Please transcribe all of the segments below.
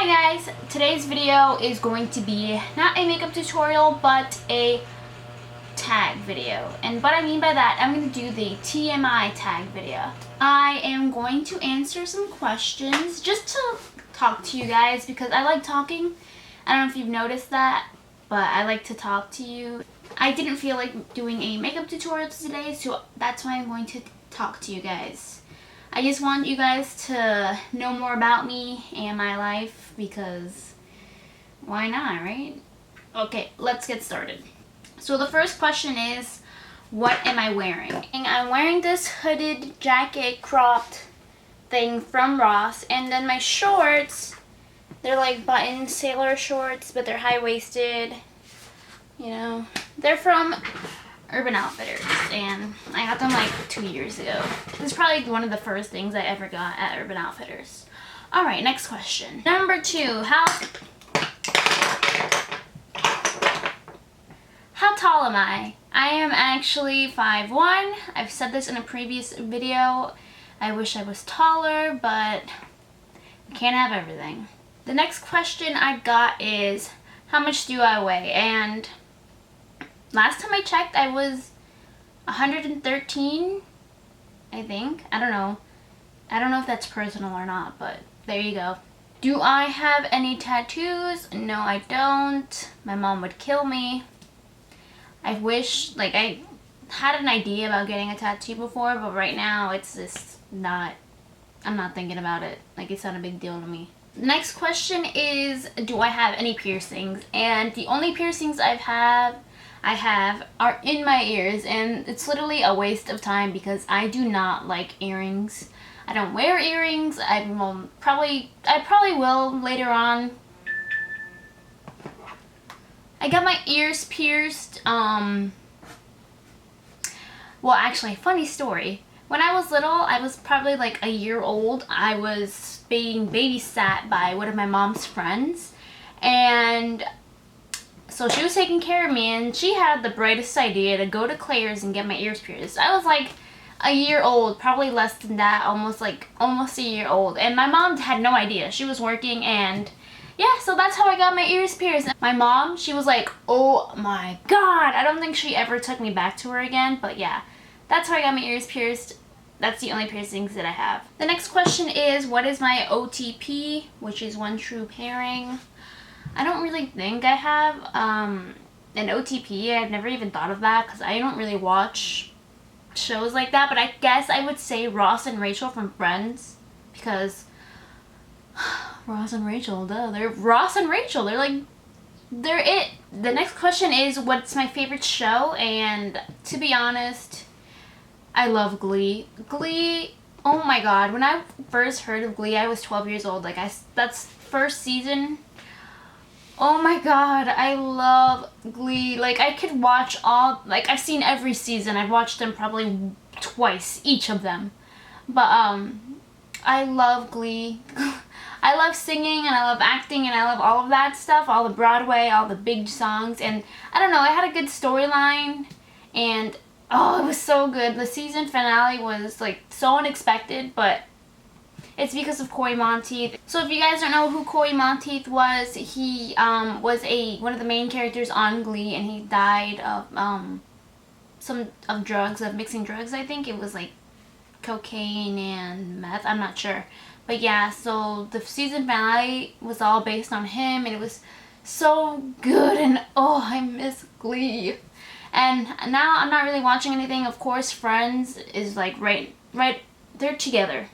Hi guys, today's video is going to be not a makeup tutorial but a tag video. And what I mean by that, I'm going to do the TMI tag video. I am going to answer some questions just to talk to you guys because I like talking. I don't know if you've noticed that, but I like to talk to you. I didn't feel like doing a makeup tutorial today, so that's why I'm going to talk to you guys. I just want you guys to know more about me and my life because why not, right? Okay, let's get started. So the first question is, what am I wearing? And I'm wearing this hooded jacket cropped thing from Ross, and then my shorts, they're like button sailor shorts, but they're high-waisted, you know. They're from Urban Outfitters, and I got them like 2 years ago. This is probably one of the first things I ever got at Urban Outfitters. Alright, next question. Number 2, how tall am I? I am actually 5'1". I've said this in a previous video. I wish I was taller, but you can't have everything. The next question I got is, how much do I weigh? And last time I checked, I was 113, I think. I don't know. I don't know if that's personal or not, but there you go. Do I have any tattoos? No, I don't. My mom would kill me. I wish, like, I had an idea about getting a tattoo before, but right now it's just not, I'm not thinking about it. Like, it's not a big deal to me. Next question is, do I have any piercings? And the only piercings I have are in my ears, and it's literally a waste of time because I do not like earrings. I don't wear earrings. I probably will later on. I got my ears pierced. Well, actually, funny story. When I was little, I was probably like a year old. I was being babysat by one of my mom's friends, and so she was taking care of me, and she had the brightest idea to go to Claire's and get my ears pierced. I was like a year old, probably less than that, almost a year old. And my mom had no idea. She was working, and yeah, so that's how I got my ears pierced. My mom, she was like, oh my god. I don't think she ever took me back to her again, but yeah, that's how I got my ears pierced. That's the only piercings that I have. The next question is, what is my OTP, which is one true pairing? I don't really think I have an OTP. I've never even thought of that because I don't really watch shows like that, but I guess I would say Ross and Rachel from Friends, because Ross and Rachel, duh. They're Ross and Rachel. They're it. The next question is, what's my favorite show? And to be honest, I love Glee. Glee, oh my god. When I first heard of Glee, I was 12 years old. That's first season. Oh my god, I love Glee. Like, I could watch I've seen every season. I've watched them probably twice, each of them. But, I love Glee. I love singing, and I love acting, and I love all of that stuff. All the Broadway, all the big songs, and I don't know, it had a good storyline, and oh, it was so good. The season finale was, like, so unexpected, but it's because of Cory Monteith. So if you guys don't know who Cory Monteith was, he was one of the main characters on Glee, and he died of drugs, of mixing drugs. I think it was like cocaine and meth. I'm not sure, but yeah. So the season finale was all based on him, and it was so good. And oh, I miss Glee. And now I'm not really watching anything. Of course, Friends is like right. They're together.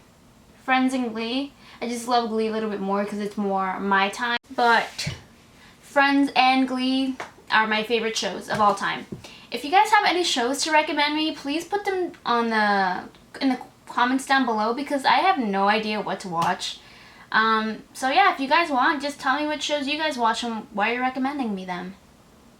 Friends and Glee. I just love Glee a little bit more because it's more my time. But Friends and Glee are my favorite shows of all time. If you guys have any shows to recommend me, please put them in the comments down below because I have no idea what to watch. So yeah, if you guys want, just tell me what shows you guys watch and why you're recommending me them.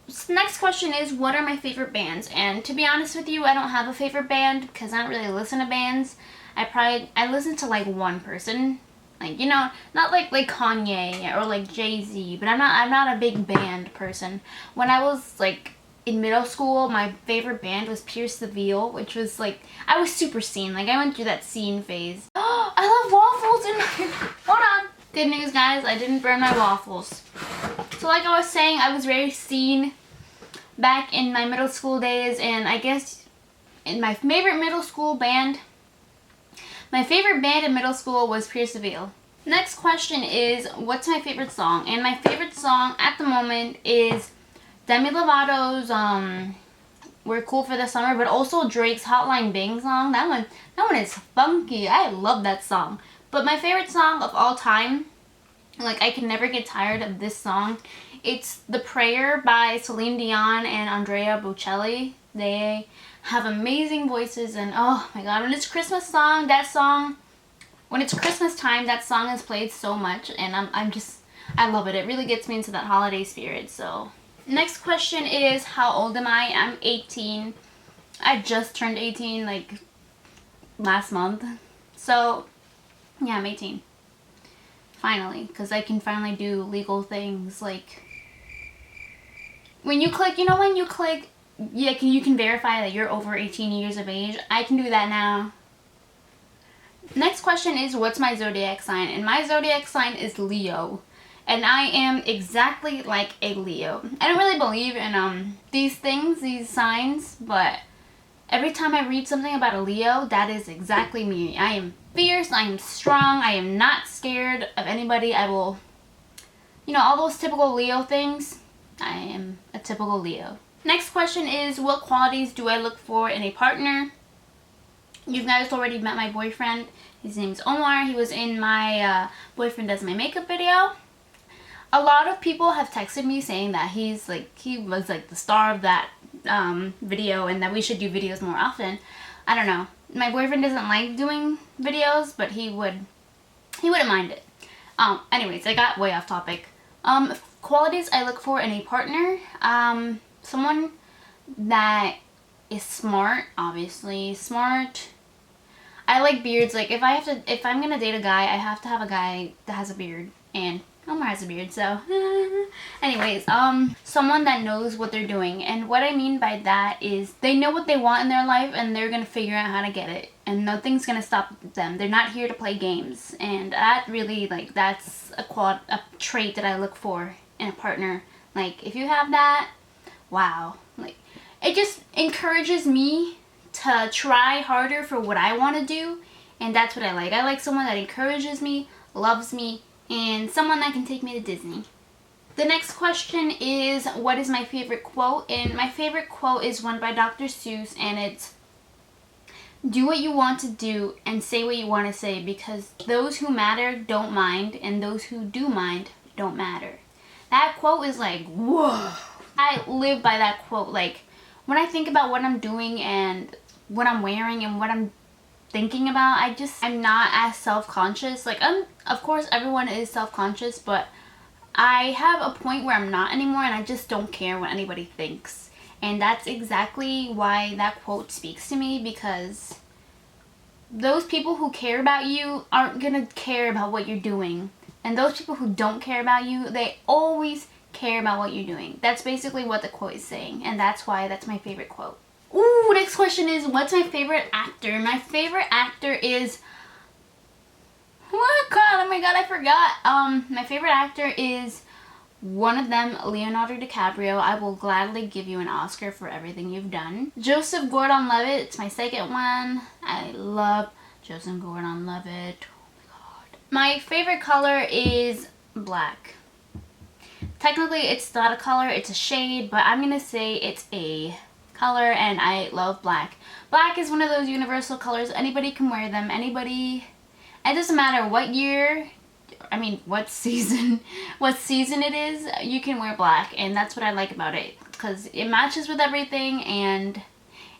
So next question is, what are my favorite bands? And to be honest with you, I don't have a favorite band because I don't really listen to bands. I listen to like one person, like, you know, not like Kanye or like Jay-Z, but I'm not a big band person. When I was like in middle school, my favorite band was Pierce the Veil, which was like, I was super scene. Like, I went through that scene phase. Oh, I love waffles in my, hold on. Good news, guys, I didn't burn my waffles. So like I was saying, I was very seen back in my middle school days, and I guess in my favorite middle school band, my favorite band in middle school was Pierce the Veil. Next question is, what's my favorite song? And my favorite song at the moment is Demi Lovato's We're Cool for the Summer, but also Drake's Hotline Bling song. That one is funky. I love that song. But my favorite song of all time, like I can never get tired of this song. It's The Prayer by Celine Dion and Andrea Bocelli. They have amazing voices, and oh my god, when it's Christmas song, when it's Christmas time, that song is played so much, and I love it. It really gets me into that holiday spirit. So next question is, how old am I? I'm 18. I just turned 18 like last month. So yeah, I'm 18. Finally, because I can finally do legal things like when you click, yeah, you can verify that you're over 18 years of age. I can do that now. Next question is, what's my zodiac sign? And my zodiac sign is Leo. And I am exactly like a Leo. I don't really believe in these things, these signs, but every time I read something about a Leo, that is exactly me. I am fierce, I am strong, I am not scared of anybody. I will, all those typical Leo things. I am a typical Leo. Next question is, what qualities do I look for in a partner? You guys already met my boyfriend. His name's Omar. He was in my Boyfriend Does My Makeup video. A lot of people have texted me saying that he was like the star of that video, and that we should do videos more often. I don't know. My boyfriend doesn't like doing videos, but he wouldn't mind it. Anyways, I got way off topic. Qualities I look for in a partner. Someone that is smart, obviously. Smart. I like beards. Like if I'm gonna date a guy, I have to have a guy that has a beard, and Omar has a beard, so anyways, someone that knows what they're doing. And what I mean by that is they know what they want in their life, and they're gonna figure out how to get it, and nothing's gonna stop them. They're not here to play games, and that really, that's a trait that I look for in a partner. Like if you have that, wow, it just encourages me to try harder for what I want to do, and that's what I like. I like someone that encourages me, loves me, and someone that can take me to Disney. The next question is, what is my favorite quote? And my favorite quote is one by Dr. Seuss, and it's, do what you want to do and say what you want to say, because those who matter don't mind, and those who do mind don't matter. That quote is like, whoa. I live by that quote. Like when I think about what I'm doing and what I'm wearing and what I'm thinking about, I'm not as self-conscious. Like of course everyone is self-conscious, but I have a point where I'm not anymore, and I just don't care what anybody thinks. And that's exactly why that quote speaks to me, because those people who care about you aren't gonna care about what you're doing, and those people who don't care about you, they always care about what you're doing. That's basically what the quote is saying, and that's why that's my favorite quote. Ooh, next question is, what's my favorite actor? My favorite actor is, oh my god, I forgot. My favorite actor is one of them, Leonardo DiCaprio. I will gladly give you an Oscar for everything you've done. Joseph Gordon-Levitt, it's my second one. I love Joseph Gordon-Levitt. Oh my god. My favorite color is black. Technically, it's not a color, it's a shade, but I'm gonna say it's a color, and I love black. Black is one of those universal colors. Anybody can wear them. Anybody, it doesn't matter what year, what season it is, you can wear black, and that's what I like about it, because it matches with everything, and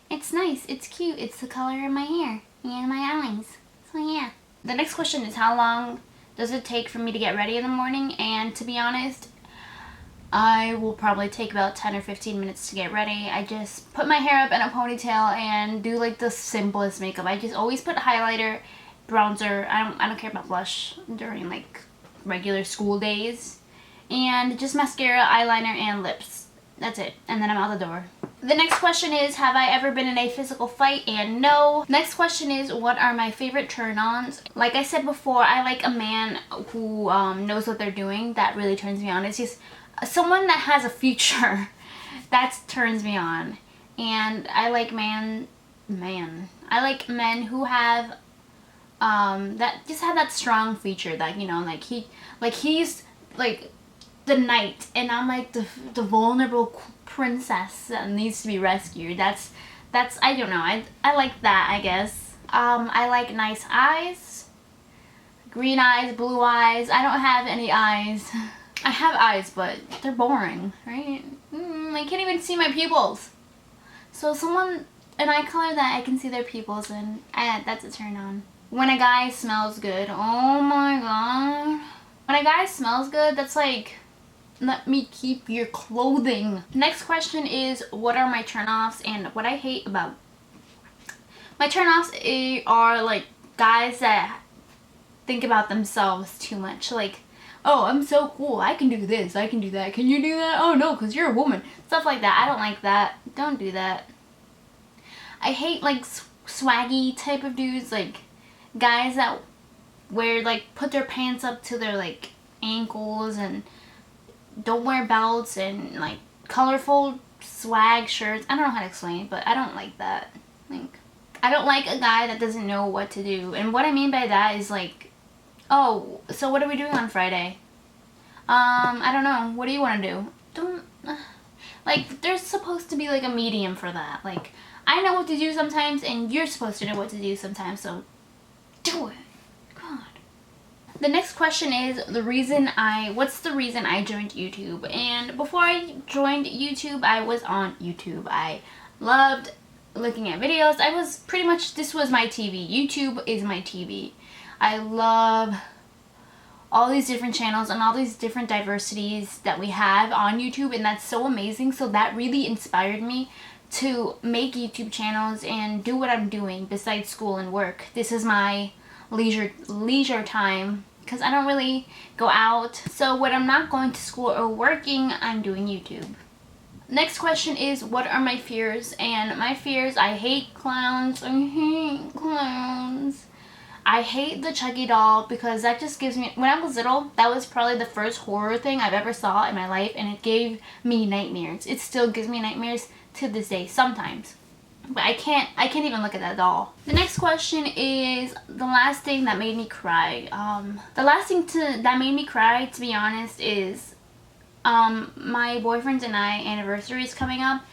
it's nice, it's cute, it's the color of my hair and my eyes. So yeah. The next question is, how long does it take for me to get ready in the morning? And to be honest, I will probably take about 10 or 15 minutes to get ready. I just put my hair up in a ponytail and do the simplest makeup. I just always put highlighter, bronzer. I don't care about blush during regular school days. And just mascara, eyeliner, and lips. That's it. And then I'm out the door. The next question is, have I ever been in a physical fight? And no. Next question is, what are my favorite turn-ons? Like I said before, I like a man who knows what they're doing. That really turns me on. It's just someone that has a future. That turns me on. And I like I like men who have that just have that strong feature that, you know, he's like the knight and I'm like the vulnerable princess that needs to be rescued. That's I don't know. I like that, I guess. I like nice eyes. Green eyes, blue eyes. I don't have any eyes. I have eyes, but they're boring, right? I can't even see my pupils. So someone an eye color that I can see their pupils in, that's a turn on. When a guy smells good, oh my god. When a guy smells good, that's like, let me keep your clothing. Next question is, what are my turnoffs and what I hate about. My turnoffs are like guys that think about themselves too much. Like, oh, I'm so cool, I can do this, I can do that. Can you do that? Oh no, because you're a woman. Stuff like that. I don't like that. Don't do that. I hate like swaggy type of dudes, like guys that wear like put their pants up to their like ankles and don't wear belts and like colorful swag shirts. I don't know how to explain it, but I don't like that. Like, I don't like a guy that doesn't know what to do. And what I mean by that is like, oh, so what are we doing on Friday? I don't know. What do you want to do? Don't like, there's supposed to be like a medium for that. Like, I know what to do sometimes and you're supposed to know what to do sometimes, so do it. God. The next question is what's the reason I joined YouTube? And before I joined YouTube, I was on YouTube. I loved looking at videos. This was my TV. YouTube is my TV. I love all these different channels and all these different diversities that we have on YouTube, and that's so amazing. So that really inspired me to make YouTube channels and do what I'm doing besides school and work. This is my leisure time because I don't really go out. So when I'm not going to school or working, I'm doing YouTube. Next question is, what are my fears? And my fears, I hate clowns. I hate clowns. I hate the Chucky doll because that just gives me, when I was little, that was probably the first horror thing I've ever saw in my life, and it gave me nightmares. It still gives me nightmares to this day sometimes. But I can't even look at that doll. The next question is the last thing that made me cry. The last thing that made me cry, to be honest, is my boyfriend and I anniversary is coming up,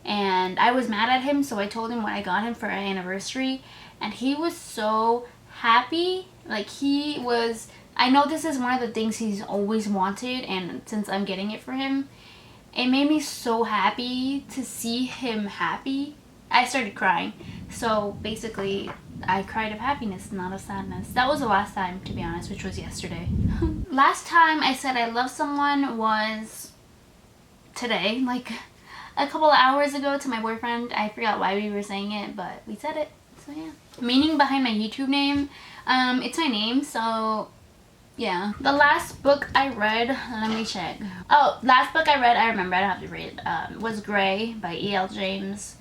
and I was mad at him, so I told him what I got him for our anniversary, and he was so happy. Like, I know this is one of the things he's always wanted, and since I'm getting it for him, it made me so happy to see him happy. I started crying. So basically, I cried of happiness, not of sadness. That was the last time, to be honest, which was yesterday. Last time I said I love someone was today, like a couple of hours ago, to my boyfriend. I forgot why we were saying it, but we said it. So yeah. Meaning behind my YouTube name, it's my name, so yeah. The last book I read, let me check. Oh, last book I read, I remember, I don't have to read it, was Grey by E.L. James.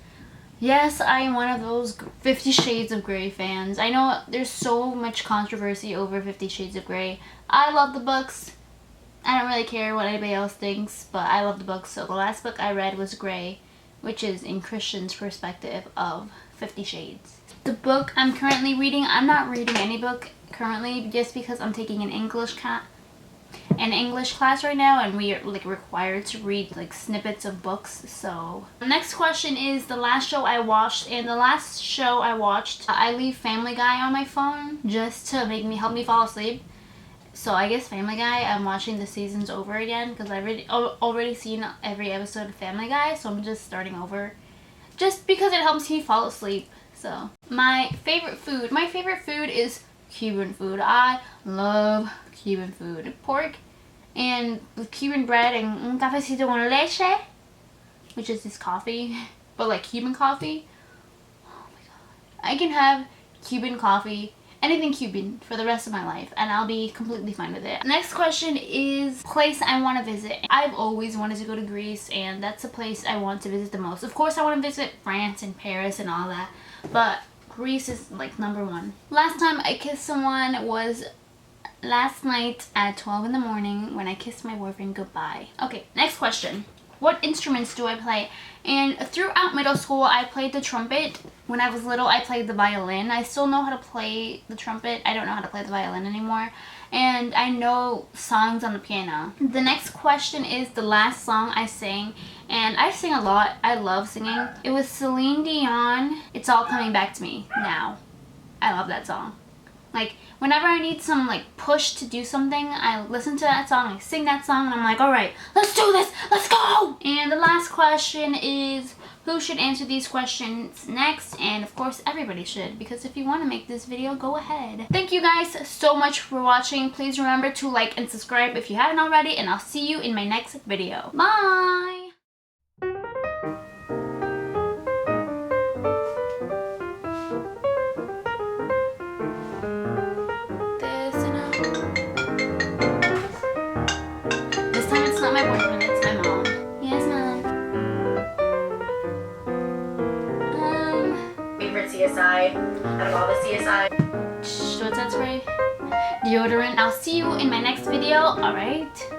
Yes, I am one of those 50 Shades of Grey fans. I know there's so much controversy over 50 Shades of Grey. I love the books. I don't really care what anybody else thinks, but I love the books. So the last book I read was Grey, which is in Christian's perspective of 50 Shades. The book I'm currently reading, I'm not reading any book currently just because I'm taking an English class right now, and we are like required to read like snippets of books. So the next question is the last show I watched, and the last show I watched, I leave Family Guy on my phone just to help me fall asleep. So I guess Family Guy, I'm watching the seasons over again because I've already seen every episode of Family Guy, so I'm just starting over just because it helps me fall asleep. So my favorite food is Cuban food. I love Cuban food. Pork and with Cuban bread and un cafecito con leche, which is this coffee, but like Cuban coffee. Oh my god. I can have Cuban coffee anything Cuban for the rest of my life, and I'll be completely fine with it. Next question is place I want to visit. I've always wanted to go to Greece, and that's the place I want to visit the most. Of course, I want to visit France and Paris and all that, but Greece is like #1. Last time I kissed someone was last night at 12 in the morning when I kissed my boyfriend goodbye. Okay, next question. What instruments do I play? And throughout middle school, I played the trumpet. When I was little, I played the violin. I still know how to play the trumpet. I don't know how to play the violin anymore. And I know songs on the piano. The next question is the last song I sang. And I sing a lot. I love singing. It was Celine Dion. It's All Coming Back to Me Now. I love that song. Like, whenever I need some, like, push to do something, I listen to that song, I sing that song, and I'm like, alright, let's do this, let's go! And the last question is, who should answer these questions next? And, of course, everybody should, because if you want to make this video, go ahead. Thank you guys so much for watching. Please remember to like and subscribe if you haven't already, and I'll see you in my next video. Bye! Not my boyfriend, it's my mom. Yes, Mom. Favorite CSI out of all the CSI? What's that spray? Deodorant. I'll see you in my next video, alright?